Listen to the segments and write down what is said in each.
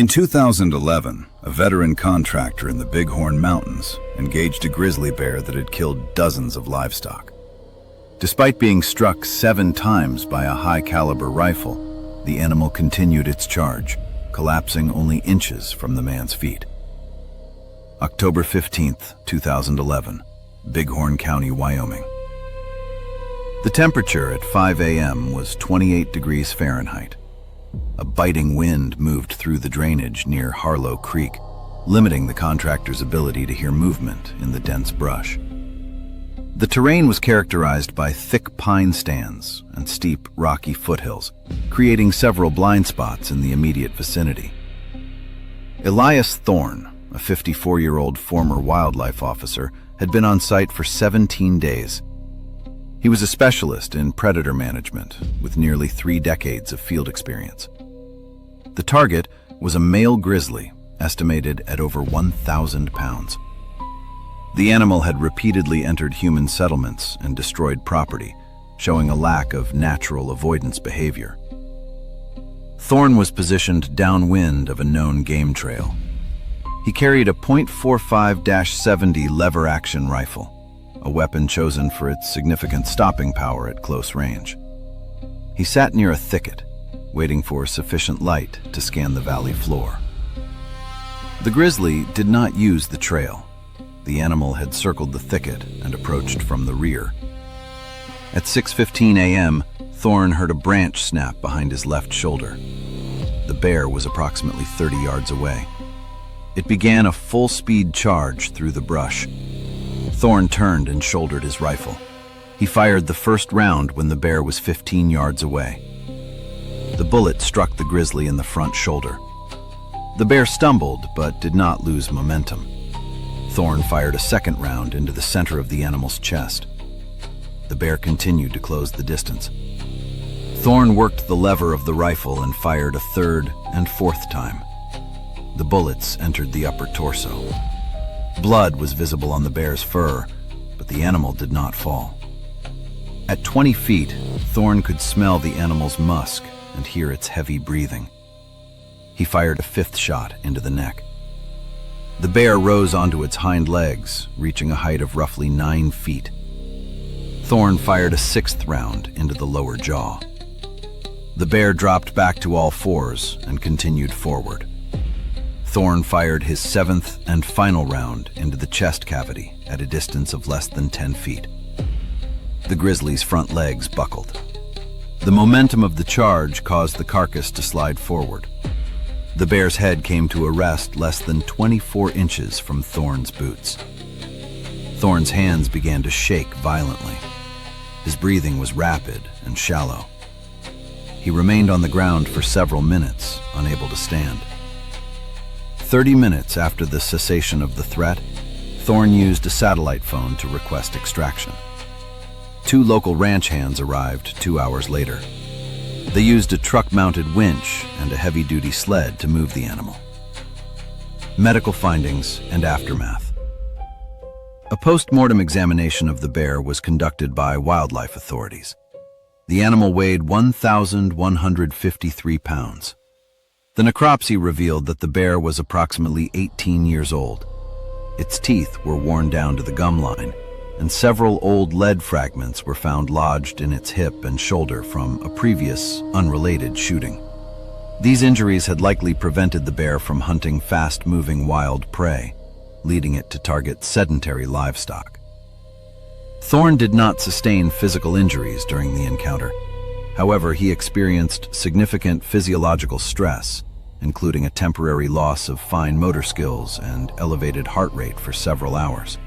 In 2011, a veteran contractor in the Bighorn Mountains engaged a grizzly bear that had killed dozens of livestock. Despite being struck 7 times by a high-caliber rifle, the animal continued its charge, collapsing only inches from the man's feet. October 15, 2011, Bighorn County, Wyoming. The temperature at 5 a.m. was 28 degrees Fahrenheit. A biting wind moved through the drainage near Harllo Creek, limiting the contractor's ability to hear movement in the dense brush. The terrain was characterized by thick pine stands and steep, rocky foothills, creating several blind spots in the immediate vicinity. Elias Thorne, a 54-year-old former wildlife officer, had been on site for 17 days. He was a specialist in predator management with nearly 3 decades of field experience. The target was a male grizzly, estimated at over 1,000 pounds. The animal had repeatedly entered human settlements and destroyed property, showing a lack of natural avoidance behavior. Thorne was positioned downwind of a known game trail. He carried a .45-70 lever-action rifle, a weapon chosen for its significant stopping power at close range. He sat near a thicket, waiting for sufficient light to scan the valley floor. The grizzly did not use the trail. The animal had circled the thicket and approached from the rear. At 6:15 a.m., Thorne heard a branch snap behind his left shoulder. The bear was approximately 30 yards away. It began a full-speed charge through the brush. Thorne turned and shouldered his rifle. He fired the first round when the bear was 15 yards away. The bullet struck the grizzly in the front shoulder. The bear stumbled but did not lose momentum. Thorne fired a second round into the center of the animal's chest. The bear continued to close the distance. Thorne worked the lever of the rifle and fired a third and fourth time. The bullets entered the upper torso. Blood was visible on the bear's fur, but the animal did not fall. At 20 feet, Thorne could smell the animal's musk and hear its heavy breathing. He fired a 5th shot into the neck. The bear rose onto its hind legs, reaching a height of roughly 9 feet. Thorne fired a 6th round into the lower jaw. The bear dropped back to all fours and continued forward. Thorne fired his 7th and final round into the chest cavity at a distance of less than 10 feet. The grizzly's front legs buckled. The momentum of the charge caused the carcass to slide forward. The bear's head came to a rest less than 24 inches from Thorne's boots. Thorne's hands began to shake violently. His breathing was rapid and shallow. He remained on the ground for several minutes, unable to stand. 30 minutes after the cessation of the threat, Thorne used a satellite phone to request extraction. 2 local ranch hands arrived 2 hours later. They used a truck-mounted winch and a heavy-duty sled to move the animal. Medical findings and aftermath. A post-mortem examination of the bear was conducted by wildlife authorities. The animal weighed 1,153 pounds. The necropsy revealed that the bear was approximately 18 years old. Its teeth were worn down to the gum line, and several old lead fragments were found lodged in its hip and shoulder from a previous, unrelated shooting. These injuries had likely prevented the bear from hunting fast-moving wild prey, leading it to target sedentary livestock. Thorne did not sustain physical injuries during the encounter. However, he experienced significant physiological stress, including a temporary loss of fine motor skills and elevated heart rate for several hours.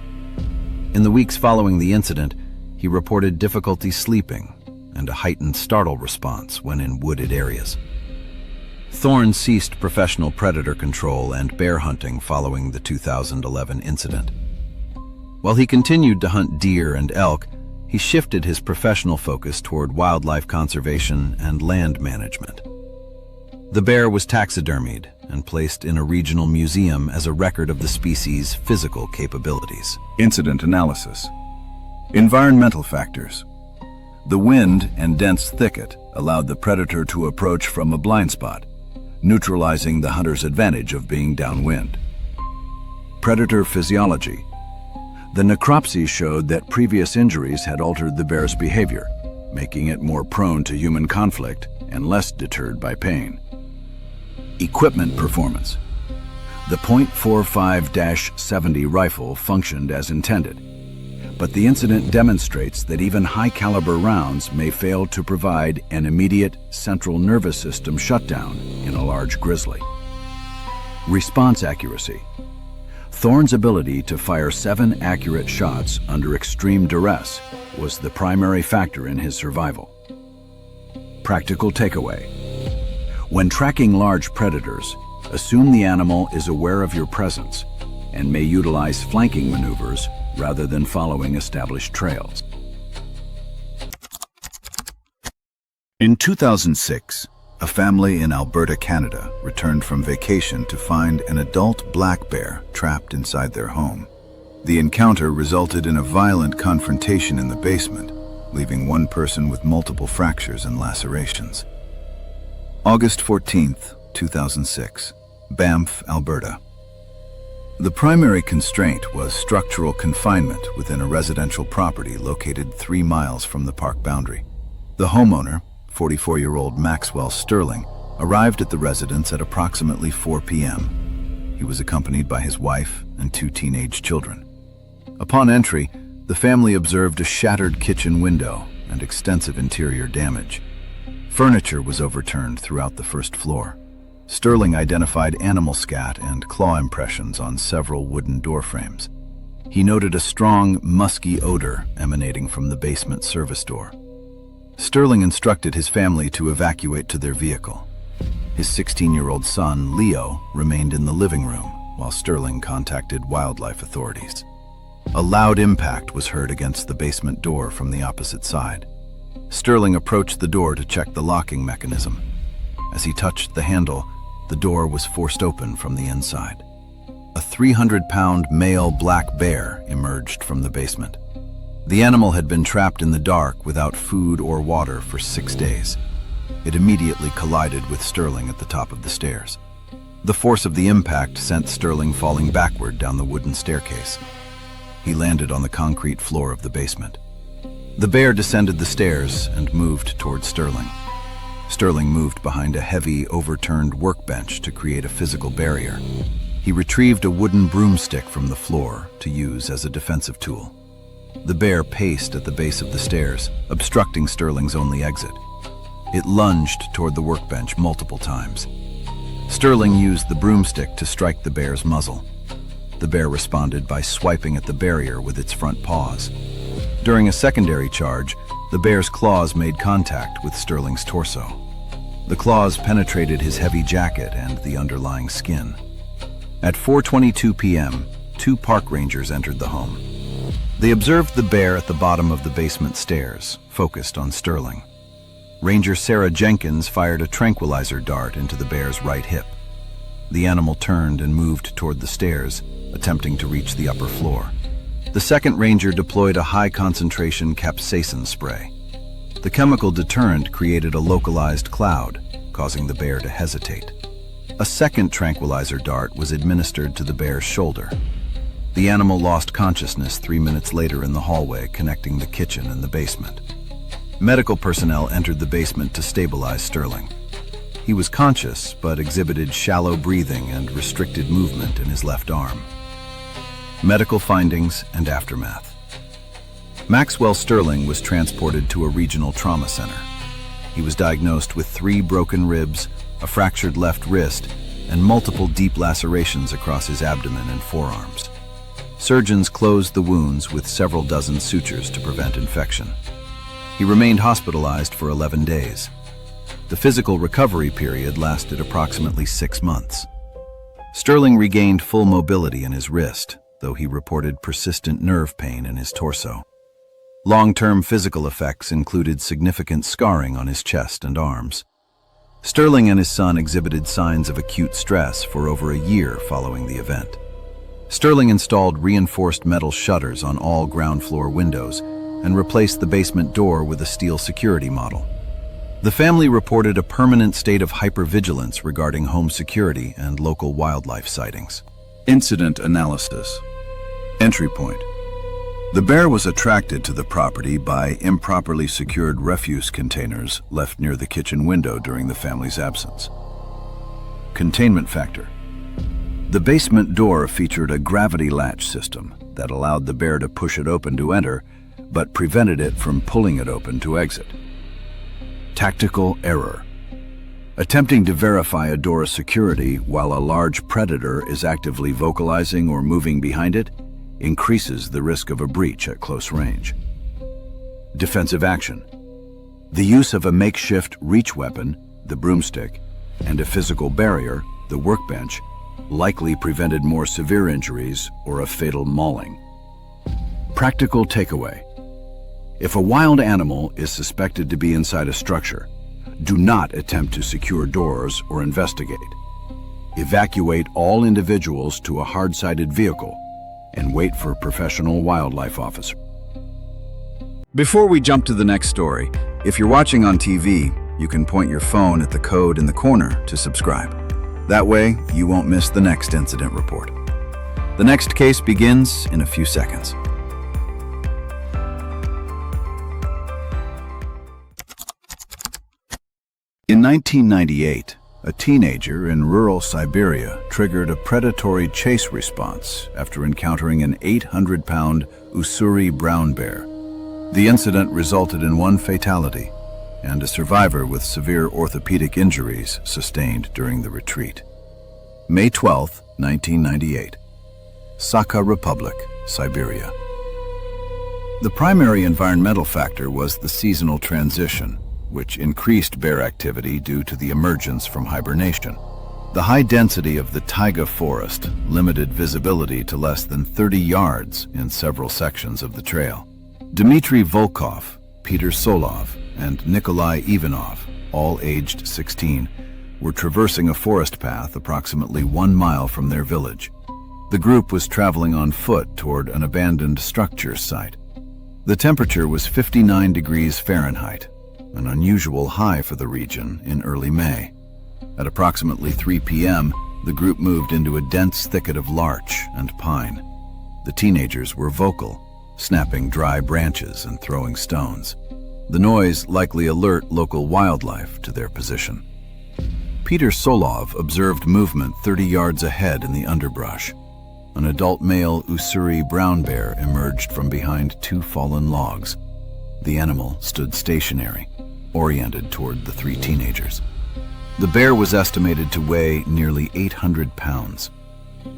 In the weeks following the incident, he reported difficulty sleeping and a heightened startle response when in wooded areas. Thorne ceased professional predator control and bear hunting following the 2011 incident. While he continued to hunt deer and elk, he shifted his professional focus toward wildlife conservation and land management. The bear was taxidermied and placed in a regional museum as a record of the species' physical capabilities. Incident analysis. Environmental factors. The wind and dense thicket allowed the predator to approach from a blind spot. neutralizing the hunter's advantage of being downwind. Predator physiology. The necropsy showed that previous injuries had altered the bear's behavior, making it more prone to human conflict and less deterred by pain. Equipment performance. The .45-70 rifle functioned as intended, but the incident demonstrates that even high-caliber rounds may fail to provide an immediate central nervous system shutdown in a large grizzly. Response accuracy. Thorne's ability to fire 7 accurate shots under extreme duress was the primary factor in his survival. Practical takeaway. When tracking large predators, assume the animal is aware of your presence and may utilize flanking maneuvers rather than following established trails. In 2006, a family in Alberta, Canada, returned from vacation to find an adult black bear trapped inside their home. The encounter resulted in a violent confrontation in the basement, leaving one person with multiple fractures and lacerations. August 14, 2006, Banff, Alberta. The primary constraint was structural confinement within a residential property located 3 miles from the park boundary. The homeowner, 44-year-old Maxwell Sterling, arrived at the residence at approximately 4 p.m. He was accompanied by his wife and 2 teenage children. Upon entry, the family observed a shattered kitchen window and extensive interior damage. Furniture was overturned throughout the first floor. Sterling identified animal scat and claw impressions on several wooden door frames. He noted a strong, musky odor emanating from the basement service door. Sterling instructed his family to evacuate to their vehicle. His 16-year-old son, Leo, remained in the living room while Sterling contacted wildlife authorities. A loud impact was heard against the basement door from the opposite side. Sterling approached the door to check the locking mechanism. As he touched the handle, the door was forced open from the inside. A 300-pound male black bear emerged from the basement. The animal had been trapped in the dark without food or water for 6 days. It immediately collided with Sterling at the top of the stairs. The force of the impact sent Sterling falling backward down the wooden staircase. He landed on the concrete floor of the basement. The bear descended the stairs and moved toward Sterling. Sterling moved behind a heavy, overturned workbench to create a physical barrier. He retrieved a wooden broomstick from the floor to use as a defensive tool. The bear paced at the base of the stairs, obstructing Sterling's only exit. It lunged toward the workbench multiple times. Sterling used the broomstick to strike the bear's muzzle. The bear responded by swiping at the barrier with its front paws. During a secondary charge, the bear's claws made contact with Sterling's torso. The claws penetrated his heavy jacket and the underlying skin. At 4:22 p.m., 2 park rangers entered the home. They observed the bear at the bottom of the basement stairs, focused on Sterling. Ranger Sarah Jenkins fired a tranquilizer dart into the bear's right hip. The animal turned and moved toward the stairs, attempting to reach the upper floor. The second ranger deployed a high-concentration capsaicin spray. The chemical deterrent created a localized cloud, causing the bear to hesitate. A second tranquilizer dart was administered to the bear's shoulder. The animal lost consciousness 3 minutes later in the hallway connecting the kitchen and the basement. Medical personnel entered the basement to stabilize Sterling. He was conscious, but exhibited shallow breathing and restricted movement in his left arm. Medical findings and aftermath. Maxwell Sterling was transported to a regional trauma center. He was diagnosed with 3 broken ribs, a fractured left wrist, and multiple deep lacerations across his abdomen and forearms. Surgeons closed the wounds with several dozen sutures to prevent infection. He remained hospitalized for 11 days. The physical recovery period lasted approximately 6 months. Sterling regained full mobility in his wrist, though he reported persistent nerve pain in his torso. Long-term physical effects included significant scarring on his chest and arms. Sterling and his son exhibited signs of acute stress for over a year following the event. Sterling installed reinforced metal shutters on all ground floor windows and replaced the basement door with a steel security model. The family reported a permanent state of hypervigilance regarding home security and local wildlife sightings. Incident analysis. Entry point. The bear was attracted to the property by improperly secured refuse containers left near the kitchen window during the family's absence. Containment factor. The basement door featured a gravity latch system that allowed the bear to push it open to enter, but prevented it from pulling it open to exit. Tactical error. Attempting to verify a door's security while a large predator is actively vocalizing or moving behind it increases the risk of a breach at close range. Defensive action. The use of a makeshift reach weapon, the broomstick, and a physical barrier, the workbench, likely prevented more severe injuries or a fatal mauling. Practical takeaway. If a wild animal is suspected to be inside a structure, do not attempt to secure doors or investigate. Evacuate all individuals to a hard-sided vehicle and wait for a professional wildlife officer. Before we jump to the next story, if you're watching on TV, you can point your phone at the code in the corner to subscribe. That way, you won't miss the next incident report. The next case begins in a few seconds. In 1998, a teenager in rural Siberia triggered a predatory chase response after encountering an 800-pound Ussuri brown bear. The incident resulted in one fatality and a survivor with severe orthopedic injuries sustained during the retreat. May 12, 1998. Sakha Republic, Siberia. The primary environmental factor was the seasonal transition, which increased bear activity due to the emergence from hibernation. The high density of the taiga forest limited visibility to less than 30 yards in several sections of the trail. Dmitry Volkov, Peter Solov, and Nikolai Ivanov, all aged 16, were traversing a forest path approximately 1 mile from their village. The group was traveling on foot toward an abandoned structure site. The temperature was 59 degrees Fahrenheit, an unusual high for the region in early May. At approximately 3 p.m., the group moved into a dense thicket of larch and pine. The teenagers were vocal, snapping dry branches and throwing stones. The noise likely alert local wildlife to their position. Peter Solov observed movement 30 yards ahead in the underbrush. An adult male Ussuri brown bear emerged from behind 2 fallen logs. The animal stood stationary, oriented toward the 3 teenagers. The bear was estimated to weigh nearly 800 pounds.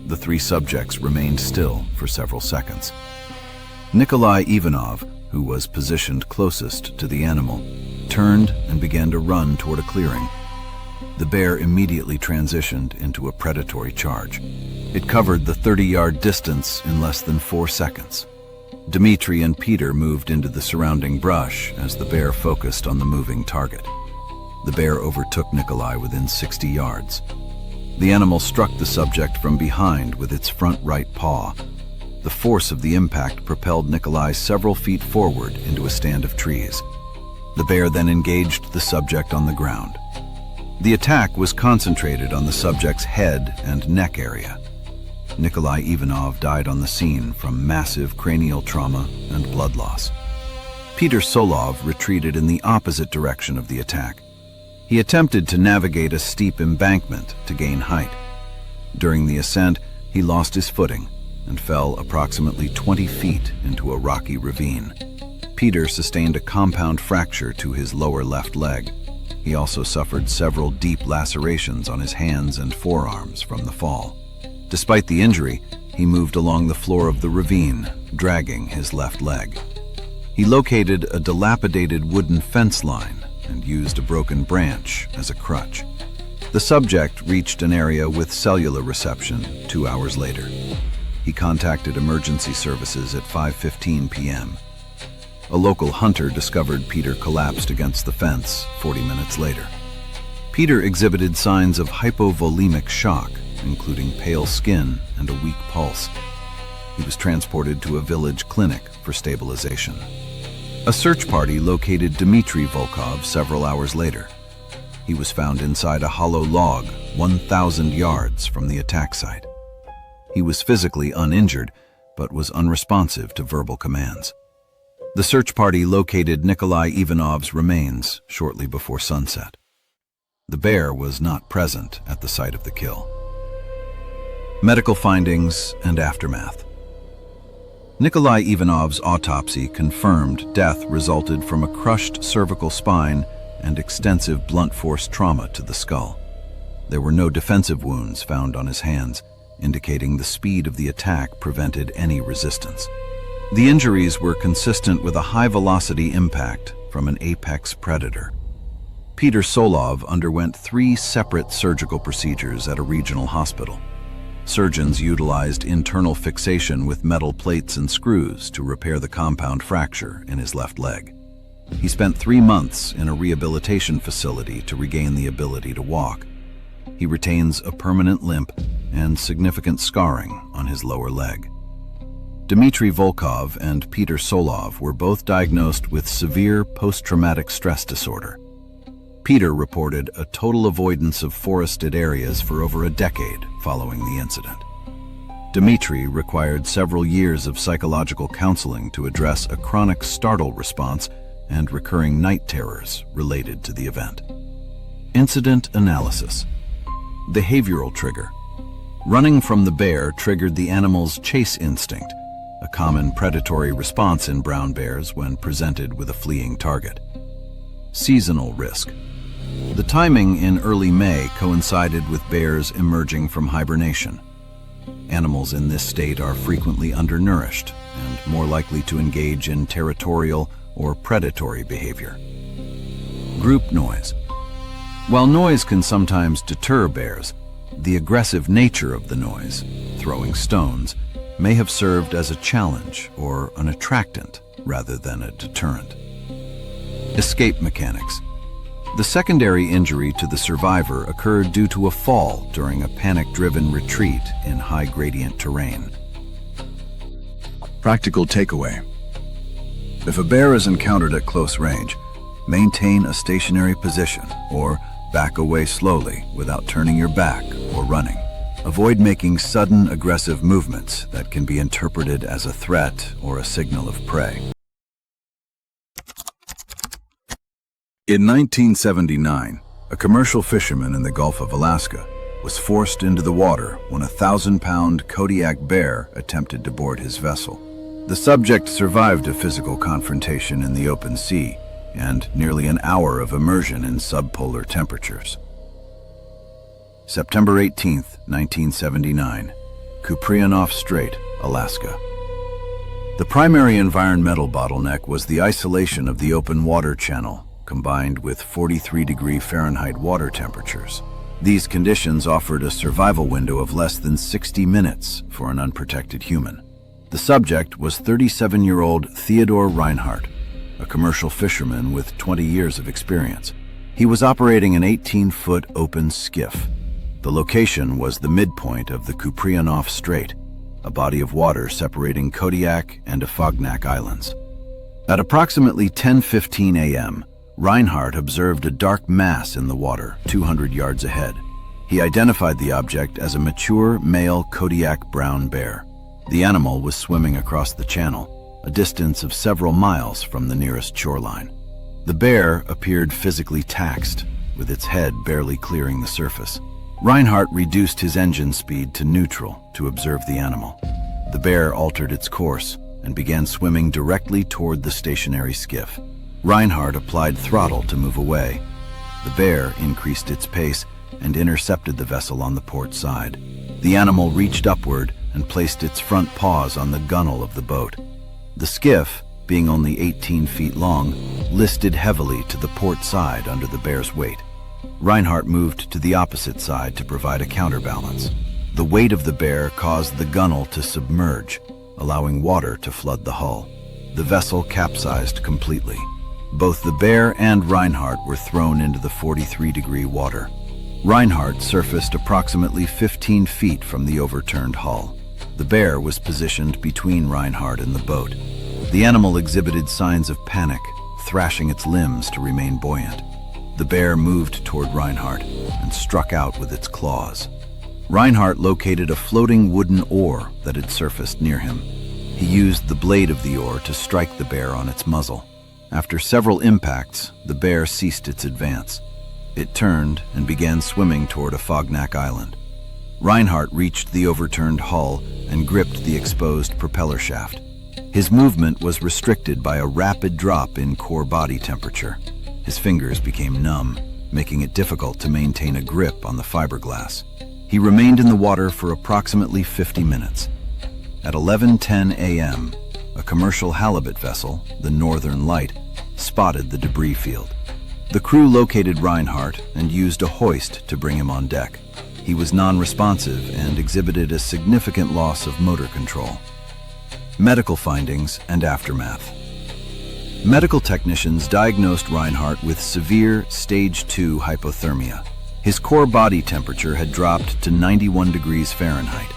The 3 subjects remained still for several seconds. Nikolai Ivanov, who was positioned closest to the animal, turned and began to run toward a clearing. The bear immediately transitioned into a predatory charge. It covered the 30-yard distance in less than 4 seconds. Dmitry and Peter moved into the surrounding brush as the bear focused on the moving target. The bear overtook Nikolai within 60 yards. The animal struck the subject from behind with its front right paw. The force of the impact propelled Nikolai several feet forward into a stand of trees. The bear then engaged the subject on the ground. The attack was concentrated on the subject's head and neck area. Nikolai Ivanov died on the scene from massive cranial trauma and blood loss. Peter Solov retreated in the opposite direction of the attack. He attempted to navigate a steep embankment to gain height. During the ascent, he lost his footing and fell approximately 20 feet into a rocky ravine. Peter sustained a compound fracture to his lower left leg. He also suffered several deep lacerations on his hands and forearms from the fall. Despite the injury, he moved along the floor of the ravine, dragging his left leg. He located a dilapidated wooden fence line and used a broken branch as a crutch. The subject reached an area with cellular reception 2 hours later. He contacted emergency services at 5:15 p.m. A local hunter discovered Peter collapsed against the fence 40 minutes later. Peter exhibited signs of hypovolemic shock, including pale skin and a weak pulse. He was transported to a village clinic for stabilization. A search party located Dmitry Volkov several hours later. He was found inside a hollow log 1,000 yards from the attack site. He was physically uninjured, but was unresponsive to verbal commands. The search party located Nikolai Ivanov's remains shortly before sunset. The bear was not present at the site of the kill. Medical findings and aftermath. Nikolai Ivanov's autopsy confirmed death resulted from a crushed cervical spine and extensive blunt force trauma to the skull. There were no defensive wounds found on his hands, indicating the speed of the attack prevented any resistance. The injuries were consistent with a high-velocity impact from an apex predator. Peter Solov underwent 3 separate surgical procedures at a regional hospital. Surgeons utilized internal fixation with metal plates and screws to repair the compound fracture in his left leg. He spent 3 months in a rehabilitation facility to regain the ability to walk. He retains a permanent limp and significant scarring on his lower leg. Dmitry Volkov and Peter Solov were both diagnosed with severe post-traumatic stress disorder. Peter reported a total avoidance of forested areas for over a decade following the incident. Dmitry required several years of psychological counseling to address a chronic startle response and recurring night terrors related to the event. Incident analysis. Behavioral trigger. Running from the bear triggered the animal's chase instinct, a common predatory response in brown bears when presented with a fleeing target. Seasonal risk. The timing in early May coincided with bears emerging from hibernation. Animals in this state are frequently undernourished and more likely to engage in territorial or predatory behavior. Group noise. While noise can sometimes deter bears, the aggressive nature of the noise, throwing stones, may have served as a challenge or an attractant rather than a deterrent. Escape mechanics. The secondary injury to the survivor occurred due to a fall during a panic-driven retreat in high-gradient terrain. Practical takeaway. If a bear is encountered at close range, maintain a stationary position or back away slowly without turning your back or running. Avoid making sudden aggressive movements that can be interpreted as a threat or a signal of prey. In 1979, a commercial fisherman in the Gulf of Alaska was forced into the water when a 1,000-pound Kodiak bear attempted to board his vessel. The subject survived a physical confrontation in the open sea and nearly an hour of immersion in subpolar temperatures. September 18, 1979, Kuprianof Strait, Alaska. The primary environmental bottleneck was the isolation of the open water channel, combined with 43-degree Fahrenheit water temperatures. These conditions offered a survival window of less than 60 minutes for an unprotected human. The subject was 37-year-old Theodore Reinhardt, a commercial fisherman with 20 years of experience. He was operating an 18-foot open skiff. The location was the midpoint of the Kuprianof Strait, a body of water separating Kodiak and Afognak Islands. At approximately 10:15 a.m., Reinhardt observed a dark mass in the water 200 yards ahead. He identified the object as a mature male Kodiak brown bear. The animal was swimming across the channel, a distance of several miles from the nearest shoreline. The bear appeared physically taxed, with its head barely clearing the surface. Reinhardt reduced his engine speed to neutral to observe the animal. The bear altered its course and began swimming directly toward the stationary skiff. Reinhardt applied throttle to move away. The bear increased its pace and intercepted the vessel on the port side. The animal reached upward and placed its front paws on the gunwale of the boat. The skiff, being only 18 feet long, listed heavily to the port side under the bear's weight. Reinhardt moved to the opposite side to provide a counterbalance. The weight of the bear caused the gunwale to submerge, allowing water to flood the hull. The vessel capsized completely. Both the bear and Reinhardt were thrown into the 43-degree water. Reinhardt surfaced approximately 15 feet from the overturned hull. The bear was positioned between Reinhardt and the boat. The animal exhibited signs of panic, thrashing its limbs to remain buoyant. The bear moved toward Reinhardt and struck out with its claws. Reinhardt located a floating wooden oar that had surfaced near him. He used the blade of the oar to strike the bear on its muzzle. After several impacts, the bear ceased its advance. It turned and began swimming toward a Fognak island. Reinhardt reached the overturned hull and gripped the exposed propeller shaft. His movement was restricted by a rapid drop in core body temperature. His fingers became numb, making it difficult to maintain a grip on the fiberglass. He remained in the water for approximately 50 minutes. At 11:10 a.m., a commercial halibut vessel, the Northern Light, spotted the debris field. The crew located Reinhardt and used a hoist to bring him on deck. He was non-responsive and exhibited a significant loss of motor control. Medical findings and aftermath. Medical technicians diagnosed Reinhardt with severe stage 2 hypothermia. His core body temperature had dropped to 91 degrees Fahrenheit.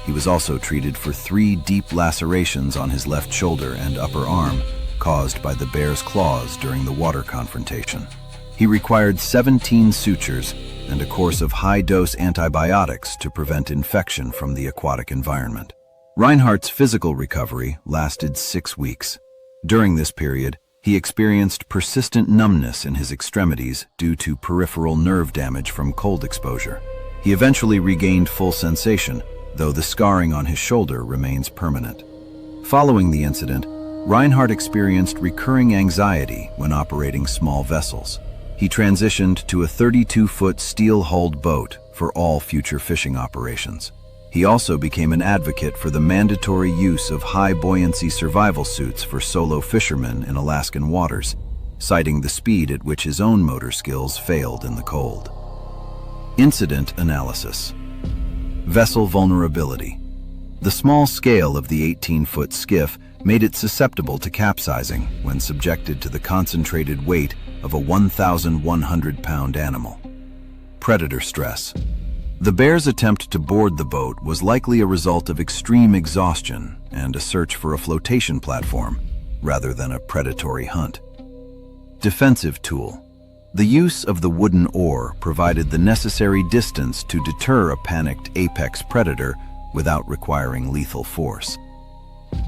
He was also treated for 3 deep lacerations on his left shoulder and upper arm, caused by the bear's claws during the water confrontation. He required 17 sutures and a course of high-dose antibiotics to prevent infection from the aquatic environment. Reinhardt's physical recovery lasted 6 weeks. During this period, he experienced persistent numbness in his extremities due to peripheral nerve damage from cold exposure. He eventually regained full sensation, though the scarring on his shoulder remains permanent. Following the incident, Reinhardt experienced recurring anxiety when operating small vessels. He transitioned to a 32-foot steel-hulled boat for all future fishing operations. He also became an advocate for the mandatory use of high-buoyancy survival suits for solo fishermen in Alaskan waters, citing the speed at which his own motor skills failed in the cold. Incident analysis. Vessel vulnerability. The small scale of the 18-foot skiff made it susceptible to capsizing when subjected to the concentrated weight of a 1,100-pound animal. Predator stress. The bear's attempt to board the boat was likely a result of extreme exhaustion and a search for a flotation platform, rather than a predatory hunt. Defensive tool. The use of the wooden oar provided the necessary distance to deter a panicked apex predator without requiring lethal force.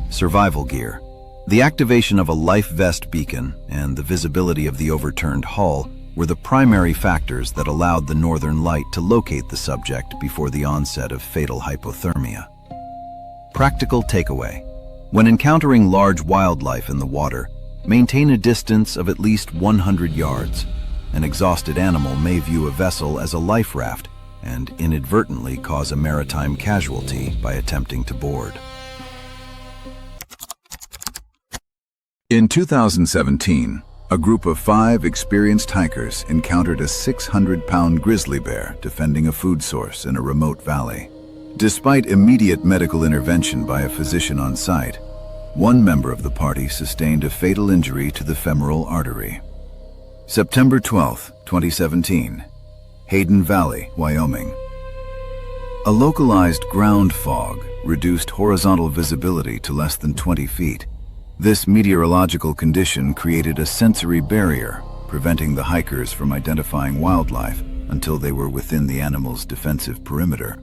Survival gear. The activation of a life vest beacon and the visibility of the overturned hull were the primary factors that allowed the Northern Light to locate the subject before the onset of fatal hypothermia. Practical takeaway. When encountering large wildlife in the water, maintain a distance of at least 100 yards. An exhausted animal may view a vessel as a life raft and inadvertently cause a maritime casualty by attempting to board. In 2017, a group of 5 experienced hikers encountered a 600-pound grizzly bear defending a food source in a remote valley. Despite immediate medical intervention by a physician on site, one member of the party sustained a fatal injury to the femoral artery. September 12, 2017, Hayden Valley, Wyoming. A localized ground fog reduced horizontal visibility to less than 20 feet. This meteorological condition created a sensory barrier, preventing the hikers from identifying wildlife until they were within the animal's defensive perimeter.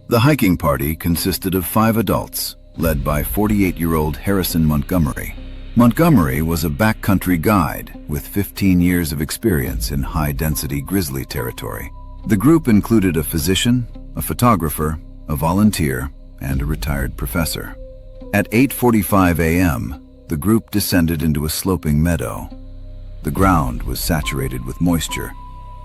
The hiking party consisted of 5 adults, led by 48-year-old Harrison Montgomery. Montgomery was a backcountry guide with 15 years of experience in high-density grizzly territory. The group included a physician, a photographer, a volunteer, and a retired professor. At 8:45 a.m., the group descended into a sloping meadow. The ground was saturated with moisture,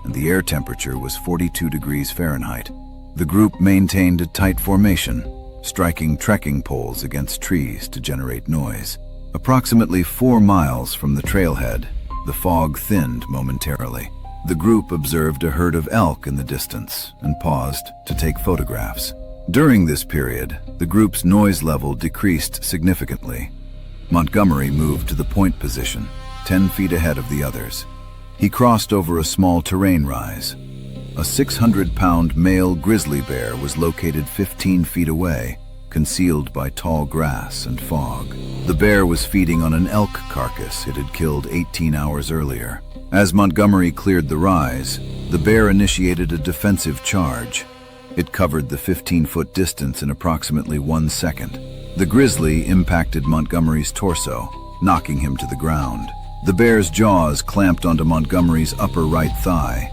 and the air temperature was 42 degrees Fahrenheit. The group maintained a tight formation, striking trekking poles against trees to generate noise. Approximately 4 miles from the trailhead, the fog thinned momentarily. The group observed a herd of elk in the distance and paused to take photographs. During this period, the group's noise level decreased significantly. Montgomery moved to the point position, 10 feet ahead of the others. He crossed over a small terrain rise. A 600-pound male grizzly bear was located 15 feet away, concealed by tall grass and fog. The bear was feeding on an elk carcass it had killed 18 hours earlier. As Montgomery cleared the rise, the bear initiated a defensive charge. It covered the 15-foot distance in approximately 1 second. The grizzly impacted Montgomery's torso, knocking him to the ground. The bear's jaws clamped onto Montgomery's upper right thigh.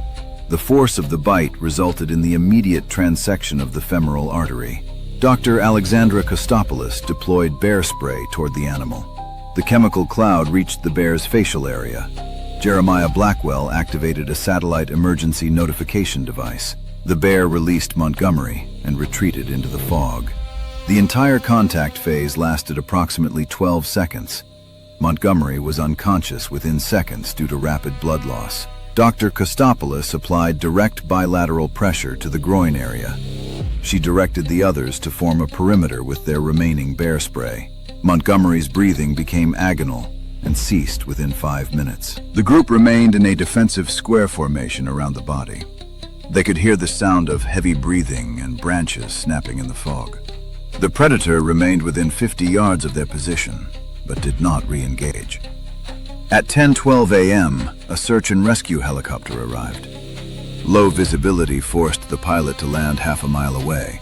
The force of the bite resulted in the immediate transection of the femoral artery. Dr. Alexandra Kostopoulos deployed bear spray toward the animal. The chemical cloud reached the bear's facial area. Jeremiah Blackwell activated a satellite emergency notification device. The bear released Montgomery and retreated into the fog. The entire contact phase lasted approximately 12 seconds. Montgomery was unconscious within seconds due to rapid blood loss. Dr. Kostopoulos applied direct bilateral pressure to the groin area. She directed the others to form a perimeter with their remaining bear spray. Montgomery's breathing became agonal and ceased within 5 minutes. The group remained in a defensive square formation around the body. They could hear the sound of heavy breathing and branches snapping in the fog. The predator remained within 50 yards of their position, but did not re-engage. At 10:12 a.m., a search and rescue helicopter arrived. Low visibility forced the pilot to land half a mile away.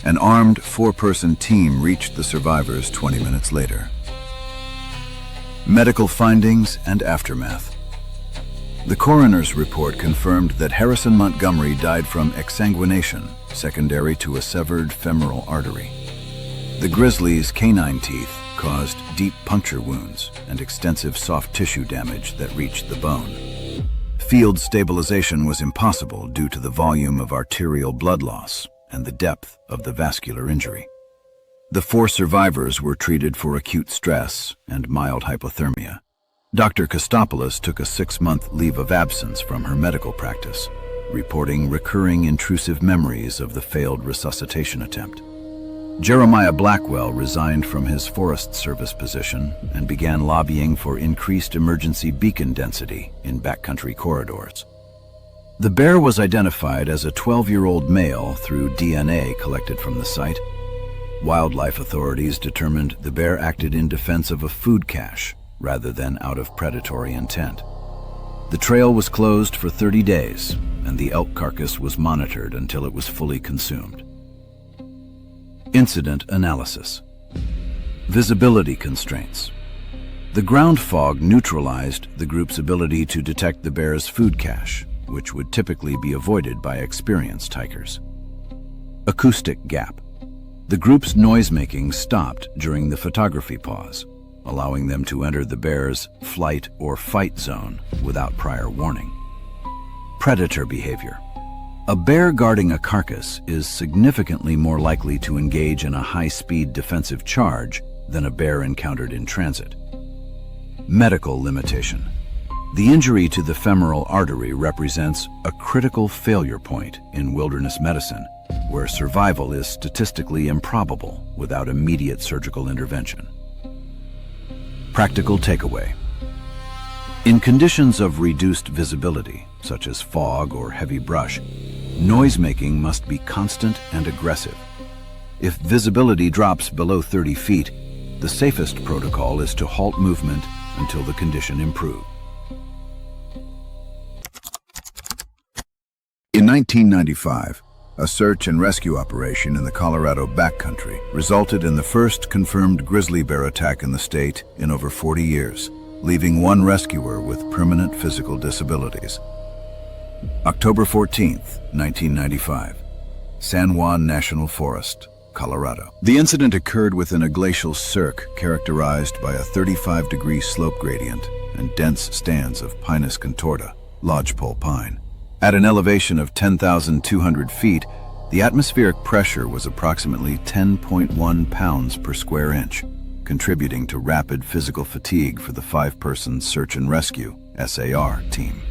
An armed 4-person team reached the survivors 20 minutes later. Medical findings and aftermath. The coroner's report confirmed that Harrison Montgomery died from exsanguination, secondary to a severed femoral artery. The grizzly's canine teeth caused deep puncture wounds and extensive soft tissue damage that reached the bone. Field stabilization was impossible due to the volume of arterial blood loss and the depth of the vascular injury. The 4 survivors were treated for acute stress and mild hypothermia. Dr. Kostopoulos took a 6-month leave of absence from her medical practice, reporting recurring intrusive memories of the failed resuscitation attempt. Jeremiah Blackwell resigned from his Forest Service position and began lobbying for increased emergency beacon density in backcountry corridors. The bear was identified as a 12-year-old male through DNA collected from the site. Wildlife authorities determined the bear acted in defense of a food cache rather than out of predatory intent. The trail was closed for 30 days, and the elk carcass was monitored until it was fully consumed. Incident analysis. Visibility constraints. The ground fog neutralized the group's ability to detect the bear's food cache, which would typically be avoided by experienced hikers. Acoustic gap. The group's noisemaking stopped during the photography pause, allowing them to enter the bear's flight or fight zone without prior warning. Predator behavior. A bear guarding a carcass is significantly more likely to engage in a high-speed defensive charge than a bear encountered in transit. Medical limitation. The injury to the femoral artery represents a critical failure point in wilderness medicine, where survival is statistically improbable without immediate surgical intervention. Practical takeaway. In conditions of reduced visibility, such as fog or heavy brush, noisemaking must be constant and aggressive. If visibility drops below 30 feet, the safest protocol is to halt movement until the condition improves. In 1995, a search and rescue operation in the Colorado backcountry resulted in the first confirmed grizzly bear attack in the state in over 40 years, leaving 1 rescuer with permanent physical disabilities. October 14, 1995, San Juan National Forest, Colorado. The incident occurred within a glacial cirque characterized by a 35-degree slope gradient and dense stands of Pinus contorta, lodgepole pine. At an elevation of 10,200 feet, the atmospheric pressure was approximately 10.1 pounds per square inch, contributing to rapid physical fatigue for the 5-person search and rescue (SAR) team.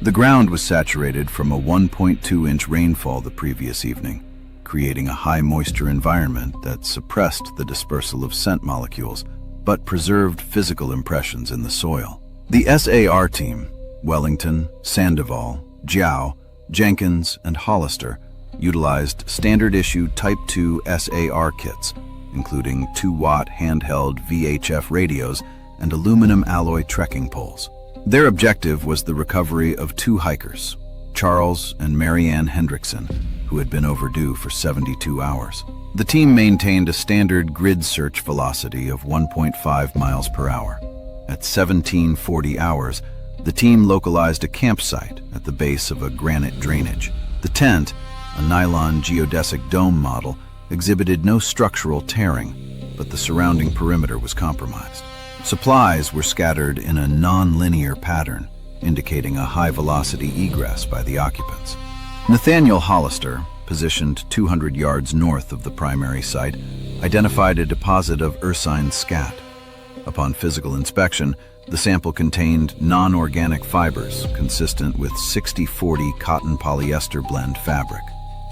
The ground was saturated from a 1.2-inch rainfall the previous evening, creating a high moisture environment that suppressed the dispersal of scent molecules but preserved physical impressions in the soil. The SAR team, Wellington, Sandoval, Jiao, Jenkins, and Hollister, utilized standard-issue Type 2 SAR kits including 2-watt handheld VHF radios and aluminum alloy trekking poles. Their objective was the recovery of 2 hikers, Charles and Marianne Hendrickson, who had been overdue for 72 hours. The team maintained a standard grid search velocity of 1.5 miles per hour. At 1740 hours, the team localized a campsite at the base of a granite drainage. The tent, a nylon geodesic dome model, exhibited no structural tearing, but the surrounding perimeter was compromised. Supplies were scattered in a non-linear pattern, indicating a high-velocity egress by the occupants. Nathaniel Hollister, positioned 200 yards north of the primary site, identified a deposit of ursine scat. Upon physical inspection, the sample contained non-organic fibers consistent with 60-40 cotton-polyester blend fabric.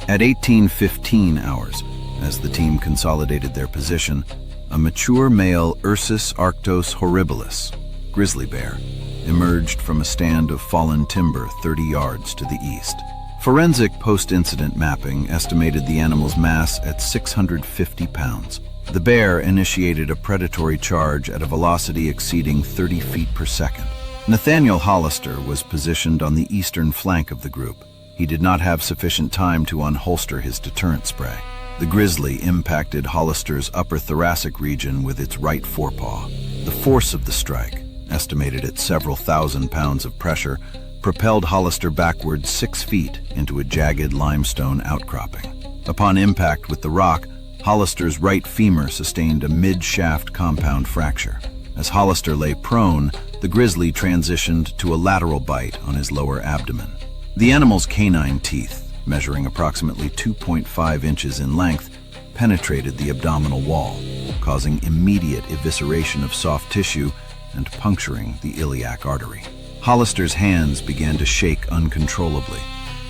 At 1815 hours, as the team consolidated their position, a mature male Ursus arctos horribilis, grizzly bear, emerged from a stand of fallen timber 30 yards to the east. Forensic post-incident mapping estimated the animal's mass at 650 pounds. The bear initiated a predatory charge at a velocity exceeding 30 feet per second. Nathaniel Hollister was positioned on the eastern flank of the group. He did not have sufficient time to unholster his deterrent spray. The grizzly impacted Hollister's upper thoracic region with its right forepaw. The force of the strike, estimated at several thousand pounds of pressure, propelled Hollister backward 6 feet into a jagged limestone outcropping. Upon impact with the rock, Hollister's right femur sustained a mid-shaft compound fracture. As Hollister lay prone, the grizzly transitioned to a lateral bite on his lower abdomen. The animal's canine teeth, measuring approximately 2.5 inches in length, penetrated the abdominal wall, causing immediate evisceration of soft tissue and puncturing the iliac artery. Hollister's hands began to shake uncontrollably,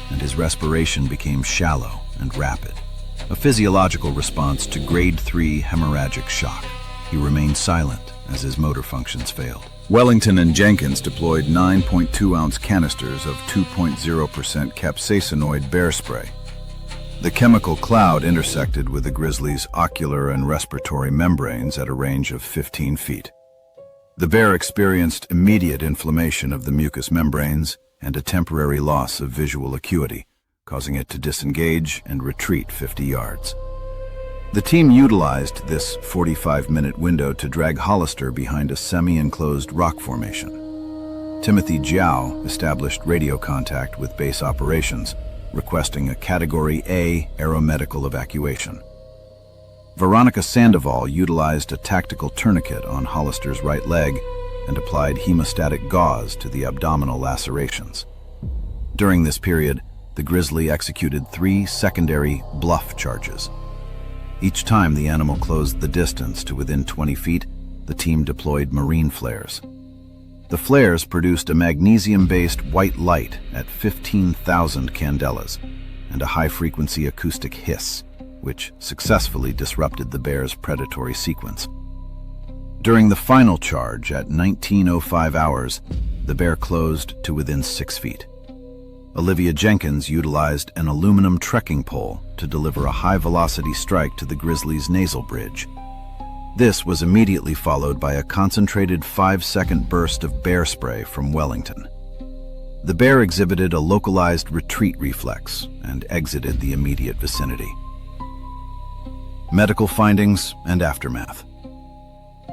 and his respiration became shallow and rapid, a physiological response to grade 3 hemorrhagic shock. He remained silent as his motor functions failed. Wellington and Jenkins deployed 9.2-ounce canisters of 2.0% capsaicinoid bear spray. The chemical cloud intersected with the grizzly's ocular and respiratory membranes at a range of 15 feet. The bear experienced immediate inflammation of the mucous membranes and a temporary loss of visual acuity, causing it to disengage and retreat 50 yards. The team utilized this 45-minute window to drag Hollister behind a semi-enclosed rock formation. Timothy Jiao established radio contact with base operations, requesting a Category A aeromedical evacuation. Veronica Sandoval utilized a tactical tourniquet on Hollister's right leg and applied hemostatic gauze to the abdominal lacerations. During this period, the grizzly executed 3 secondary bluff charges. Each time the animal closed the distance to within 20 feet, the team deployed marine flares. The flares produced a magnesium-based white light at 15,000 candelas and a high-frequency acoustic hiss, which successfully disrupted the bear's predatory sequence. During the final charge at 19:05 hours, the bear closed to within 6 feet. Olivia Jenkins utilized an aluminum trekking pole to deliver a high-velocity strike to the grizzly's nasal bridge. This was immediately followed by a concentrated 5-second burst of bear spray from Wellington. The bear exhibited a localized retreat reflex and exited the immediate vicinity. Medical findings and aftermath.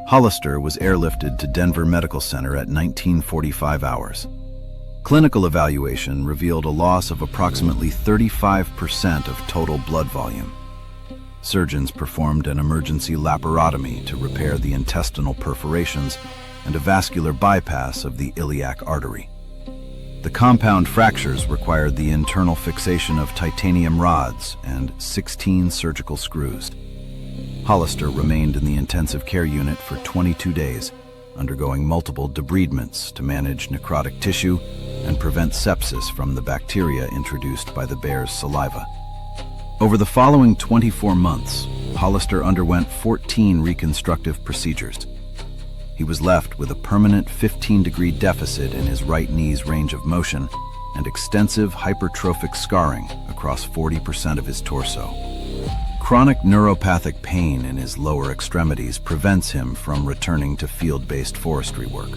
Hollister was airlifted to Denver Medical Center at 19:45 hours. Clinical evaluation revealed a loss of approximately 35% of total blood volume. Surgeons performed an emergency laparotomy to repair the intestinal perforations and a vascular bypass of the iliac artery. The compound fractures required the internal fixation of titanium rods and 16 surgical screws. Hollister remained in the intensive care unit for 22 days, undergoing multiple debridements to manage necrotic tissue and prevent sepsis from the bacteria introduced by the bear's saliva. Over the following 24 months, Hollister underwent 14 reconstructive procedures. He was left with a permanent 15-degree deficit in his right knee's range of motion and extensive hypertrophic scarring across 40% of his torso. Chronic neuropathic pain in his lower extremities prevents him from returning to field-based forestry work.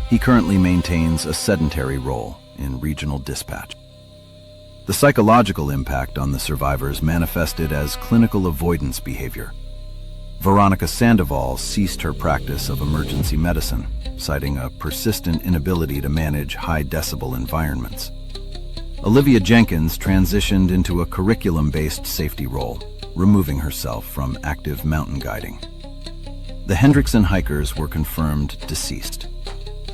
He currently maintains a sedentary role in regional dispatch. The psychological impact on the survivors manifested as clinical avoidance behavior. Veronica Sandoval ceased her practice of emergency medicine, citing a persistent inability to manage high-decibel environments. Olivia Jenkins transitioned into a curriculum-based safety role, removing herself from active mountain guiding. The Hendrickson hikers were confirmed deceased.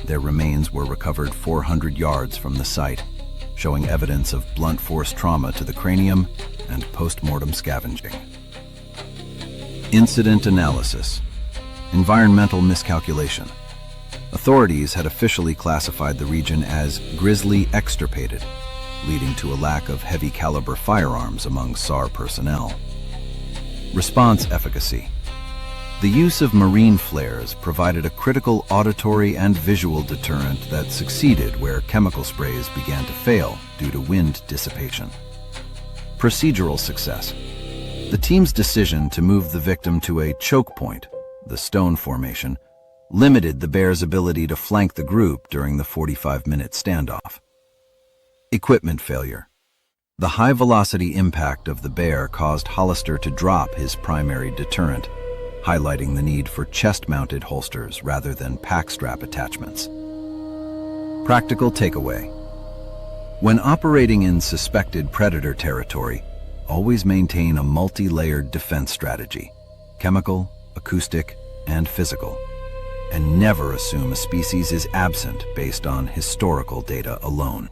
Their remains were recovered 400 yards from the site, showing evidence of blunt force trauma to the cranium and post-mortem scavenging. Incident analysis. Environmental miscalculation. Authorities had officially classified the region as Grizzly extirpated, leading to a lack of heavy-caliber firearms among SAR personnel. Response efficacy. The use of marine flares provided a critical auditory and visual deterrent that succeeded where chemical sprays began to fail due to wind dissipation. Procedural success. The team's decision to move the victim to a choke point, the stone formation, limited the bear's ability to flank the group during the 45-minute standoff. Equipment failure. The high-velocity impact of the bear caused Hollister to drop his primary deterrent, highlighting the need for chest-mounted holsters rather than pack strap attachments. Practical takeaway. When operating in suspected predator territory, always maintain a multi-layered defense strategy, chemical, acoustic, and physical, and never assume a species is absent based on historical data alone.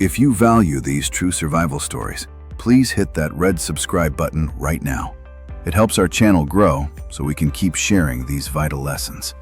If you value these true survival stories, please hit that red subscribe button right now. It helps our channel grow so we can keep sharing these vital lessons.